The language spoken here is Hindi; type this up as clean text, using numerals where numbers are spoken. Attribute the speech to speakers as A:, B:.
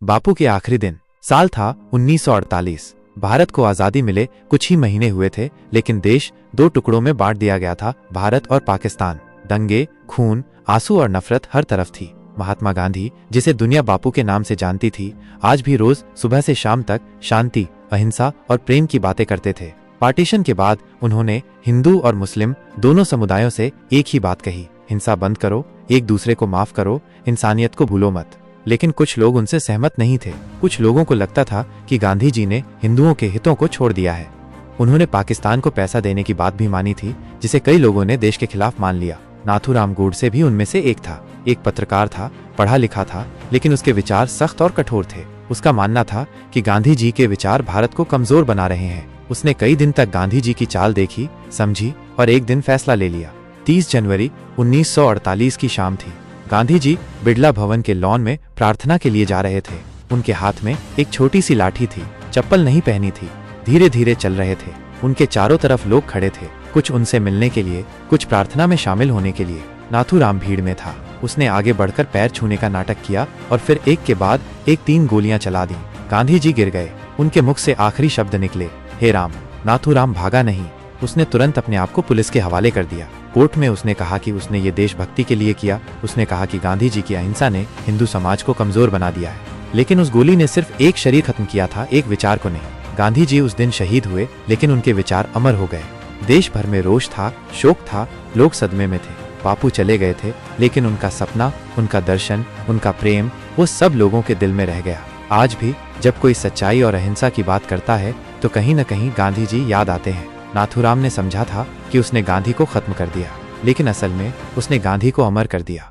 A: बापू के आखिरी दिन। साल था 1948। भारत को आजादी मिले कुछ ही महीने हुए थे, लेकिन देश दो टुकड़ों में बांट दिया गया था, भारत और पाकिस्तान। दंगे, खून, आंसू और नफरत हर तरफ थी। महात्मा गांधी, जिसे दुनिया बापू के नाम से जानती थी, आज भी रोज सुबह से शाम तक शांति, अहिंसा और प्रेम की बातें करते थे। पार्टीशन के बाद उन्होंने हिंदू और मुस्लिम दोनों समुदायों से एक ही बात कही, हिंसा बंद करो, एक दूसरे को माफ करो, इंसानियत को भूलो मत। लेकिन कुछ लोग उनसे सहमत नहीं थे। कुछ लोगों को लगता था कि गांधी जी ने हिंदुओं के हितों को छोड़ दिया है। उन्होंने पाकिस्तान को पैसा देने की बात भी मानी थी, जिसे कई लोगों ने देश के खिलाफ मान लिया। नाथूराम गोडसे भी उनमें से एक था। एक पत्रकार था, पढ़ा लिखा था, लेकिन उसके विचार सख्त और कठोर थे। उसका मानना था कि गांधी जी के विचार भारत को कमजोर बना रहे हैं। उसने कई दिन तक गांधी जी की चाल देखी, समझी और एक दिन फैसला ले लिया। 30 जनवरी 1948 की शाम थी। गांधी जी बिड़ला भवन के लॉन में प्रार्थना के लिए जा रहे थे। उनके हाथ में एक छोटी सी लाठी थी, चप्पल नहीं पहनी थी। धीरे धीरे चल रहे थे। उनके चारों तरफ लोग खड़े थे, कुछ उनसे मिलने के लिए, कुछ प्रार्थना में शामिल होने के लिए। नाथूराम भीड़ में था। उसने आगे बढ़कर पैर छूने का नाटक किया और फिर एक के बाद एक 3 गोलियां चला दी। गांधी जी गिर गए। उनके मुख से आखिरी शब्द निकले, हे राम। नाथूराम भागा नहीं, उसने तुरंत अपने आप को पुलिस के हवाले कर दिया। कोर्ट में उसने कहा कि उसने ये देशभक्ति के लिए किया। उसने कहा कि गांधी जी की अहिंसा ने हिंदू समाज को कमजोर बना दिया है। लेकिन उस गोली ने सिर्फ एक शरीर खत्म किया था, एक विचार को नहीं। गांधी जी उस दिन शहीद हुए, लेकिन उनके विचार अमर हो गए। देश भर में रोष था, शोक था, लोग सदमे में थे। बापू चले गए थे, लेकिन उनका सपना, उनका दर्शन, उनका प्रेम, वो सब लोगों के दिल में रह गया। आज भी जब कोई सच्चाई और अहिंसा की बात करता है, तो कहीं न कहीं गांधी जी याद आते हैं। नाथूराम ने समझा था कि उसने गांधी को खत्म कर दिया, लेकिन असल में उसने गांधी को अमर कर दिया।